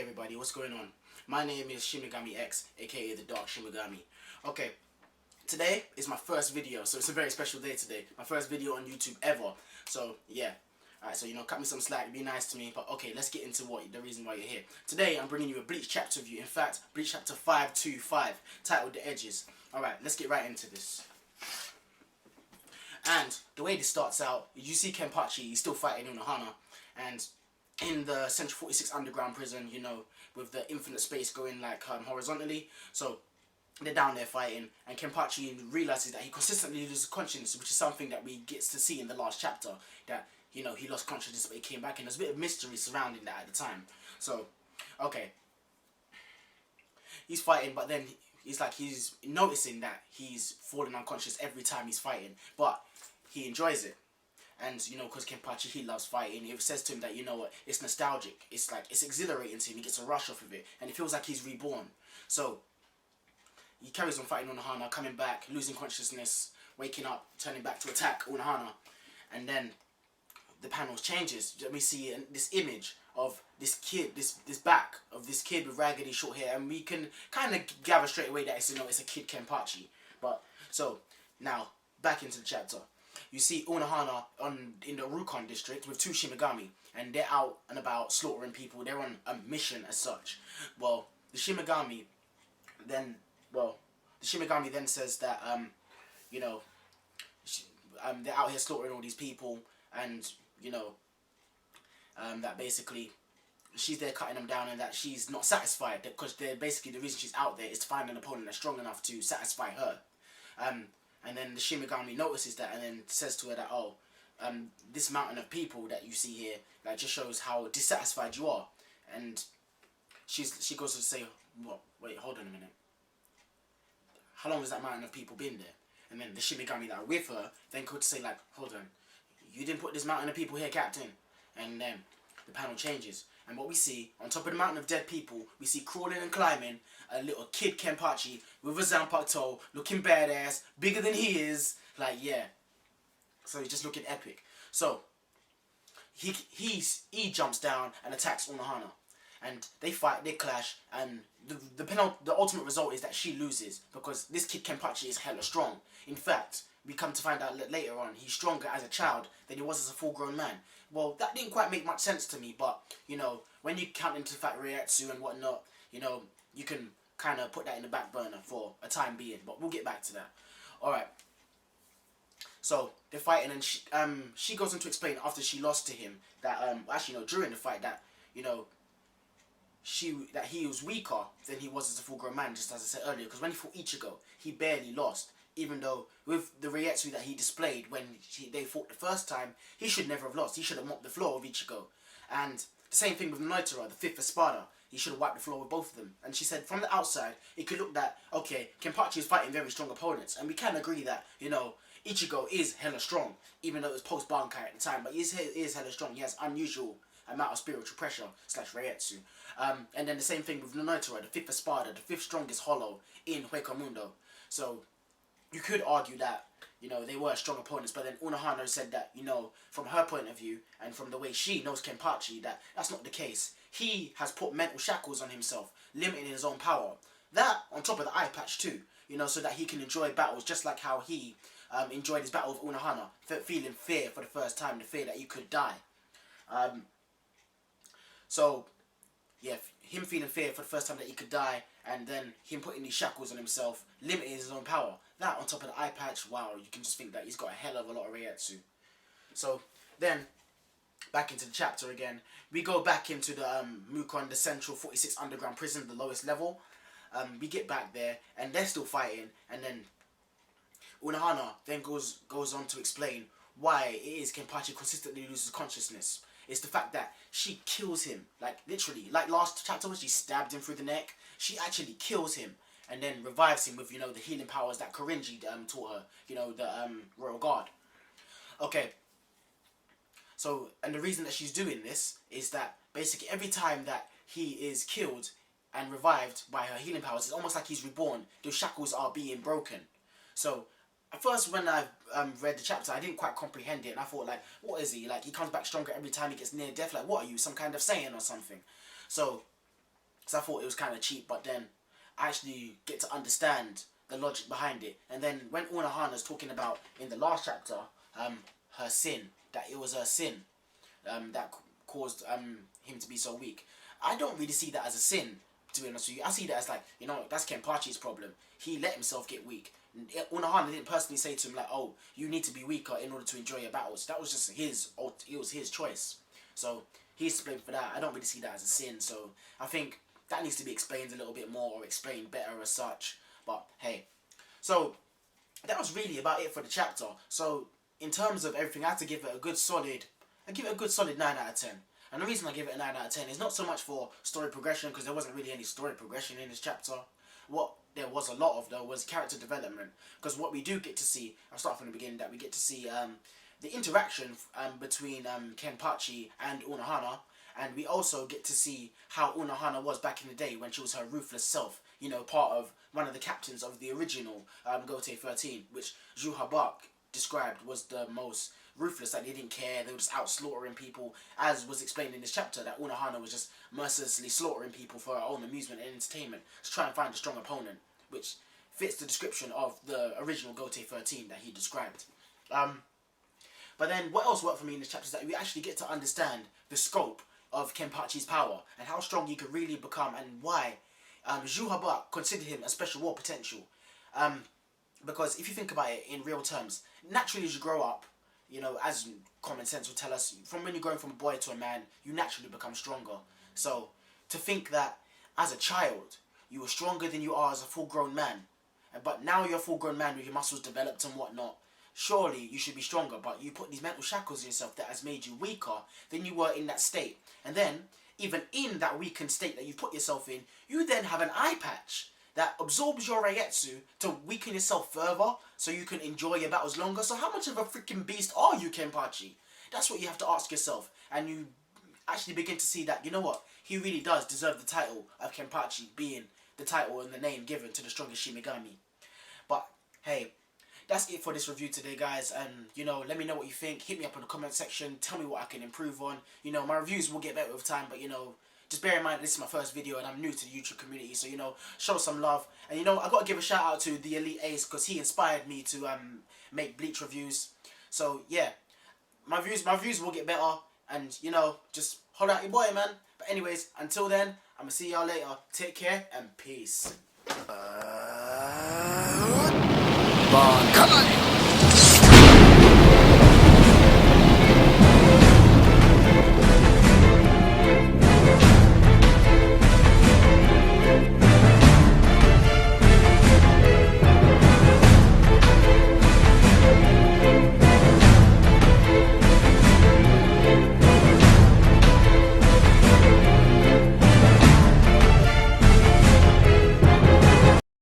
everybody, what's going on? My name is Shimigami X, aka the Dark Shimigami. Okay, today is my first video, so it's a very special day today. My first video on YouTube ever. So yeah, alright, so cut me some slack, be nice to me, but okay, let's get into the reason why you're here. Today I'm bringing you a Bleach chapter review, in fact, Bleach chapter 525, titled The Edges. Alright, let's get right into this. And the way this starts out, you see Kenpachi, he's still fighting Unohana, and in the Central 46 underground prison, with the infinite space going like horizontally. So they're down there fighting, and Kenpachi realizes that he consistently loses consciousness, which is something that we get to see in the last chapter. That he lost consciousness, but he came back, and there's a bit of mystery surrounding that at the time. So, okay, he's fighting, but then he's noticing that he's falling unconscious every time he's fighting, but he enjoys it. And, because Kenpachi, he loves fighting, it says to him that, it's nostalgic. It's exhilarating to him. He gets a rush off of it. And it feels like he's reborn. So, he carries on fighting Unohana, coming back, losing consciousness, waking up, turning back to attack Unohana. And then, the panel changes. We see this image of this kid, this back of this kid with raggedy short hair. And we can kind of gather straight away that it's a kid Kenpachi. But, so, now, back into the chapter. You see Unohana in the Rukon district with two Shimigami, and they're out and about slaughtering people. They're on a mission as such. Well, the Shimigami then says that they're out here slaughtering all these people, and that basically she's there cutting them down, and that she's not satisfied, because basically the reason she's out there is to find an opponent that's strong enough to satisfy her. And then the Shimigami notices that, and then says to her that, this mountain of people that you see here, like, just shows how dissatisfied you are. And she goes to say, what? Wait, hold on a minute. How long has that mountain of people been there? And then the Shimigami that are with her then go to say, like, hold on, you didn't put this mountain of people here, Captain. And then the panel changes. And what we see, on top of the mountain of dead people, we see crawling and climbing a little kid Kenpachi with a Zanpakuto, looking badass, bigger than he is. Like, yeah. So he's just looking epic. So, he jumps down and attacks Unohana. And they fight, they clash, and the ultimate result is that she loses, because this kid Kenpachi is hella strong. In fact, we come to find out later on, he's stronger as a child than he was as a full-grown man. Well, that didn't quite make much sense to me, but, when you count into the fact Reiatsu and whatnot, you can kind of put that in the back burner for a time being, but we'll get back to that. Alright. So, they're fighting, and she goes on to explain after she lost to him that, during the fight that, that he was weaker than he was as a full-grown man, just as I said earlier, because when he fought Ichigo, he barely lost. Even though, with the Reiatsu that he displayed when they fought the first time, he should never have lost. He should have mopped the floor with Ichigo. And the same thing with Noitara, the fifth Espada. He should have wiped the floor with both of them. And she said, from the outside, it could look that, okay, Kenpachi is fighting very strong opponents. And we can agree that, Ichigo is hella strong, even though it was post-Bankai at the time. But he is hella strong. He has unusual amount of spiritual pressure / Reiatsu. And then the same thing with Noitara, the fifth Espada, the fifth strongest hollow in Huecomundo. So, you could argue that, they were strong opponents, but then Unohana said that, from her point of view, and from the way she knows Kenpachi, that that's not the case. He has put mental shackles on himself, limiting his own power. That, on top of the eye patch too, so that he can enjoy battles, just like how he enjoyed his battle with Unohana, feeling fear for the first time, the fear that he could die. So, yeah, him feeling fear for the first time that he could die, and then him putting these shackles on himself, limiting his own power. That, on top of the eye patch, wow, you can just think that he's got a hell of a lot of Reiatsu. So, then, back into the chapter again. We go back into the Mukon, the Central 46 underground prison, the lowest level. We get back there, and they're still fighting, and then Unohana then goes on to explain why it is Kenpachi consistently loses consciousness. It's the fact that she kills him, like, literally, like last chapter when she stabbed him through the neck. She actually kills him, and then revives him with, the healing powers that Korinji taught her, the Royal Guard. Okay, so, and the reason that she's doing this is that, basically, every time that he is killed and revived by her healing powers, it's almost like he's reborn. Those shackles are being broken. So, at first, when I read the chapter, I didn't quite comprehend it, and I thought, like, what is he? Like, he comes back stronger every time he gets near death. Like, what are you, some kind of Saiyan or something? So, because I thought it was kind of cheap, but then I actually get to understand the logic behind it. And then when Unohana's talking about in the last chapter, her sin, that it was her sin that caused him to be so weak. I don't really see that as a sin, to be honest with you. I see that as like, you know, that's Kenpachi's problem. He let himself get weak. Unohana didn't personally say to him like, oh, you need to be weaker in order to enjoy your battles. That was just it was his choice. So he's to blame for that. I don't really see that as a sin. So I think that needs to be explained a little bit more, or explained better as such. But hey, so that was really about it for the chapter. So in terms of everything, I had to give it a good solid, 9 out of 10. And the reason I give it a 9 out of 10 is not so much for story progression, because there wasn't really any story progression in this chapter. What there was a lot of, though, was character development. Because what we do get to see, I'll start from the beginning, that we get to see the interaction between Kenpachi and Unohana. And we also get to see how Unohana was back in the day when she was her ruthless self. You know, part of one of the captains of the original Gote 13, which Zhu Habak described was the most ruthless, that they didn't care, they were just out slaughtering people, as was explained in this chapter, that Unohana was just mercilessly slaughtering people for her own amusement and entertainment to try and find a strong opponent, which fits the description of the original Gote 13 that he described. But then what else worked for me in this chapter is that we actually get to understand the scope of Kenpachi's power and how strong he could really become, and why Zhu Habak considered him a special war potential. Because if you think about it in real terms, naturally as you grow up, you know, as common sense will tell us, from when you're going from a boy to a man, you naturally become stronger. So to think that as a child you were stronger than you are as a full-grown man, but now you're a full-grown man with your muscles developed and whatnot, surely you should be stronger, but you put these mental shackles on yourself that has made you weaker than you were in that state. And then, even in that weakened state that you put yourself in, you then have an eye patch that absorbs your Reietsu to weaken yourself further so you can enjoy your battles longer. So how much of a freaking beast are you, Kenpachi? That's what you have to ask yourself. And you actually begin to see that, you know what, he really does deserve the title of Kenpachi, being the title and the name given to the strongest Shinigami. But hey, that's it for this review today, guys. And you know, let me know what you think. Hit me up in the comment section. Tell me what I can improve on. You know, my reviews will get better with time, but you know, just bear in mind this is my first video and I'm new to the YouTube community, so you know, show some love. And you know, I gotta give a shout out to the Elite Ace, because he inspired me to make Bleach reviews. So yeah, my reviews will get better, and you know, just hold out your boy, man. But anyways, until then, I'm gonna see y'all later. Take care and peace. Bankai.